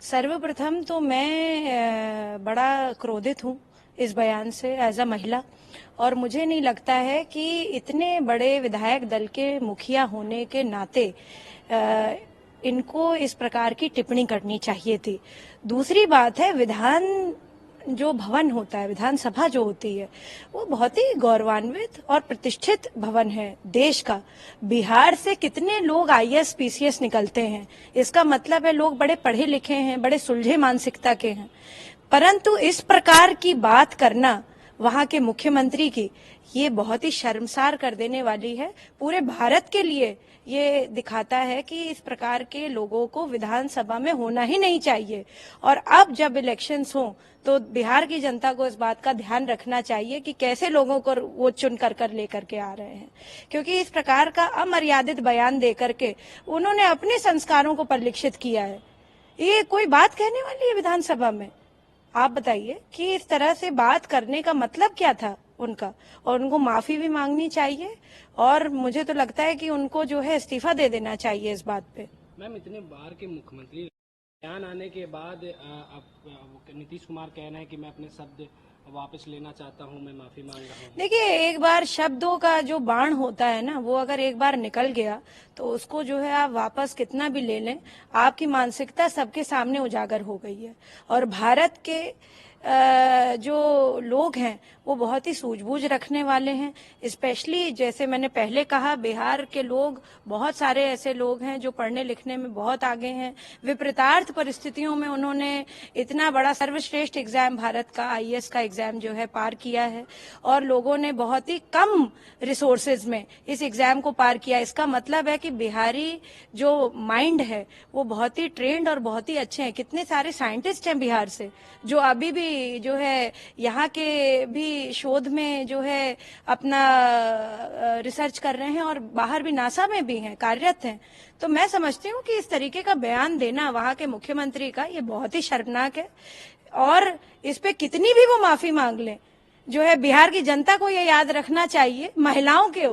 सर्वप्रथम तो मैं बड़ा क्रोधित हूँ इस बयान से एज अ महिला। और मुझे नहीं लगता है कि इतने बड़े विधायक दल के मुखिया होने के नाते इनको इस प्रकार की टिप्पणी करनी चाहिए थी। दूसरी बात है, विधान जो भवन होता है, विधानसभा जो होती है, वो बहुत ही गौरवान्वित और प्रतिष्ठित भवन है देश का। बिहार से कितने लोग आईएएस पीसीएस निकलते हैं, इसका मतलब है लोग बड़े पढ़े लिखे हैं, बड़े सुलझे मानसिकता के हैं। परंतु इस प्रकार की बात करना वहां के मुख्यमंत्री की, ये बहुत ही शर्मसार कर देने वाली है। पूरे भारत के लिए ये दिखाता है कि इस प्रकार के लोगों को विधानसभा में होना ही नहीं चाहिए। और अब जब इलेक्शंस हो तो बिहार की जनता को इस बात का ध्यान रखना चाहिए कि कैसे लोगों को वो चुन कर लेकर के आ रहे हैं, क्योंकि इस प्रकार का अमर्यादित बयान देकर के उन्होंने अपने संस्कारों को परिलक्षित किया है। ये कोई बात कहने वाली है विधानसभा में? आप बताइए कि इस तरह से बात करने का मतलब क्या था उनका। और उनको माफी भी मांगनी चाहिए, और मुझे तो लगता है कि उनको जो है इस्तीफा दे देना चाहिए इस बात पे। मैम, इतने बार के मुख्यमंत्री बयान आने के बाद अब नीतीश कुमार कह रहे हैं कि मैं अपने शब्द वापस लेना चाहता हूं, मैं माफी मांग रहा हूं। देखिए, एक बार शब्दों का जो बाण होता है ना, वो अगर एक बार निकल गया तो उसको जो है आप वापस कितना भी ले लें, आपकी मानसिकता सबके सामने उजागर हो गई है। और भारत के जो लोग हैं वो बहुत ही सूझबूझ रखने वाले हैं। स्पेशली जैसे मैंने पहले कहा, बिहार के लोग, बहुत सारे ऐसे लोग हैं जो पढ़ने लिखने में बहुत आगे हैं। विपरीतार्थ परिस्थितियों में उन्होंने इतना बड़ा सर्वश्रेष्ठ एग्जाम, भारत का आईएएस का एग्जाम जो है पार किया है, और लोगों ने बहुत ही कम रिसोर्सेज में इस एग्जाम को पार किया। इसका मतलब है कि बिहारी जो माइंड है वो बहुत ही ट्रेंड और बहुत ही अच्छे हैं। कितने सारे साइंटिस्ट हैं बिहार से जो अभी भी जो है यहाँ के भी शोध में जो है अपना रिसर्च कर रहे हैं, और बाहर भी नासा में भी हैं, कार्यरत हैं। तो मैं समझती हूँ कि इस तरीके का बयान देना वहां के मुख्यमंत्री का, ये बहुत ही शर्मनाक है। और इस पे कितनी भी वो माफी मांग लें, जो है बिहार की जनता को ये याद रखना चाहिए, महिलाओं के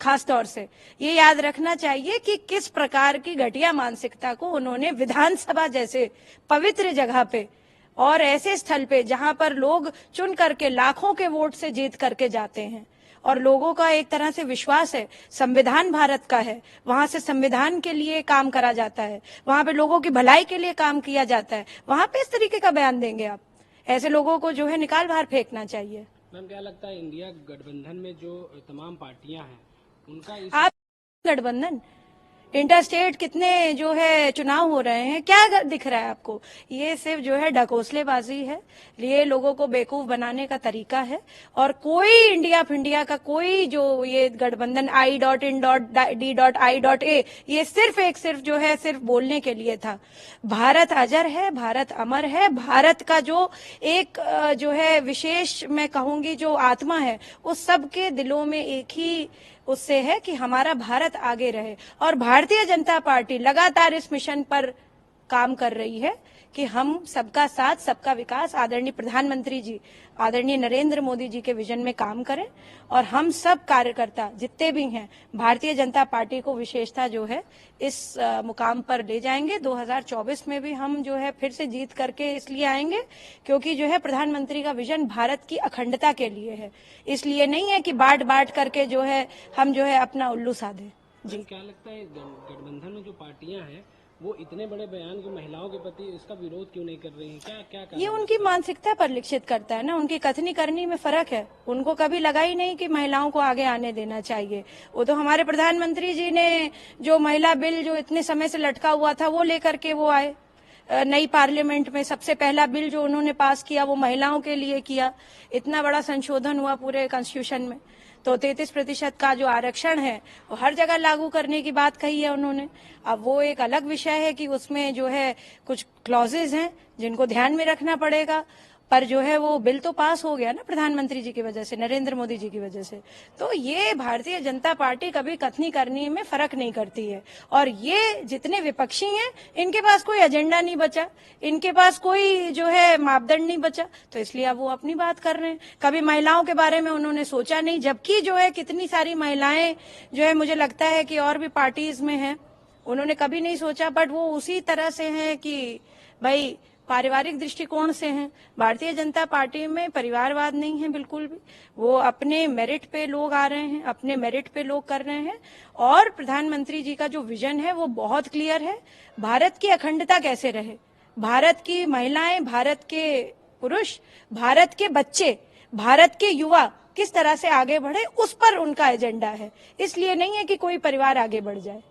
खास तौर से ये याद रखना चाहिए कि किस प्रकार की घटिया मानसिकता को उन्होंने विधानसभा जैसे पवित्र जगह पे और ऐसे स्थल पे जहां पर लोग चुन करके लाखों के वोट से जीत करके जाते हैं, और लोगों का एक तरह से विश्वास है, संविधान भारत का है, वहां से संविधान के लिए काम करा जाता है, वहां पे लोगों की भलाई के लिए काम किया जाता है, वहां पे इस तरीके का बयान देंगे आप? ऐसे लोगों को जो है निकाल बाहर फेंकना चाहिए। मैम, क्या लगता है इंडिया गठबंधन में जो तमाम पार्टियां हैं उनका आप गठबंधन, इंटरस्टेट कितने जो है चुनाव हो रहे हैं, क्या दिख रहा है आपको? ये सिर्फ जो है ढकोसलेबाजी है, ये लोगों को बेवकूफ बनाने का तरीका है। और कोई इंडिया फिंडिया का कोई जो ये गठबंधन I.in.D.I.A, ये सिर्फ जो है सिर्फ बोलने के लिए था। भारत अजर है, भारत अमर है। भारत का जो एक जो है विशेष, मैं कहूंगी, जो आत्मा है, उस सबके दिलों में एक ही उससे है कि हमारा भारत आगे रहे। और भारतीय जनता पार्टी लगातार इस मिशन पर काम कर रही है कि हम सबका साथ सबका विकास, आदरणीय प्रधानमंत्री जी, आदरणीय नरेंद्र मोदी जी के विजन में काम करें। और हम सब कार्यकर्ता जितने भी हैं, भारतीय जनता पार्टी को विशेषता जो है इस मुकाम पर ले जाएंगे। 2024 में भी हम जो है फिर से जीत करके इसलिए आएंगे क्योंकि जो है प्रधानमंत्री का विजन भारत की अखंडता के लिए है, इसलिए नहीं है कि बांट बांट करके जो है हम जो है अपना उल्लू साधे। जी, क्या लगता है गठबंधन में जो पार्टियां हैं वो इतने बड़े बयान जो महिलाओं के प्रति, इसका विरोध क्यों नहीं कर रही हैं? क्या ये उनकी मानसिकता परिलक्षित करता है ना, उनकी कथनी करनी में फर्क है। उनको कभी लगा ही नहीं कि महिलाओं को आगे आने देना चाहिए। वो तो हमारे प्रधानमंत्री जी ने जो महिला बिल जो इतने समय से लटका हुआ था वो लेकर के वो आए नई पार्लियामेंट में। सबसे पहला बिल जो उन्होंने पास किया वो महिलाओं के लिए किया। इतना बड़ा संशोधन हुआ पूरे कॉन्स्टिट्यूशन में, तो 33% का जो आरक्षण है वो हर जगह लागू करने की बात कही है उन्होंने। अब वो एक अलग विषय है कि उसमें जो है कुछ क्लॉजेज हैं जिनको ध्यान में रखना पड़ेगा, पर जो है वो बिल तो पास हो गया ना प्रधानमंत्री जी की वजह से, नरेंद्र मोदी जी की वजह से। तो ये भारतीय जनता पार्टी कभी कथनी करने में फर्क नहीं करती है। और ये जितने विपक्षी हैं, इनके पास कोई एजेंडा नहीं बचा, इनके पास कोई जो है मापदंड नहीं बचा, तो इसलिए अब वो अपनी बात कर रहे हैं। कभी महिलाओं के बारे में उन्होंने सोचा नहीं, जबकि जो है कितनी सारी महिलाएं जो है मुझे लगता है कि और भी पार्टीज में हैं, उन्होंने कभी नहीं सोचा। बट वो उसी तरह से हैं कि भाई पारिवारिक दृष्टिकोण से हैं। भारतीय जनता पार्टी में परिवारवाद नहीं है बिल्कुल भी। वो अपने मेरिट पे लोग आ रहे हैं, अपने मेरिट पे लोग कर रहे हैं। और प्रधानमंत्री जी का जो विजन है वो बहुत क्लियर है। भारत की अखंडता कैसे रहे, भारत की महिलाएं, भारत के पुरुष, भारत के बच्चे, भारत के युवा किस तरह से आगे बढ़े, उस पर उनका एजेंडा है। इसलिए नहीं है कि कोई परिवार आगे बढ़ जाए।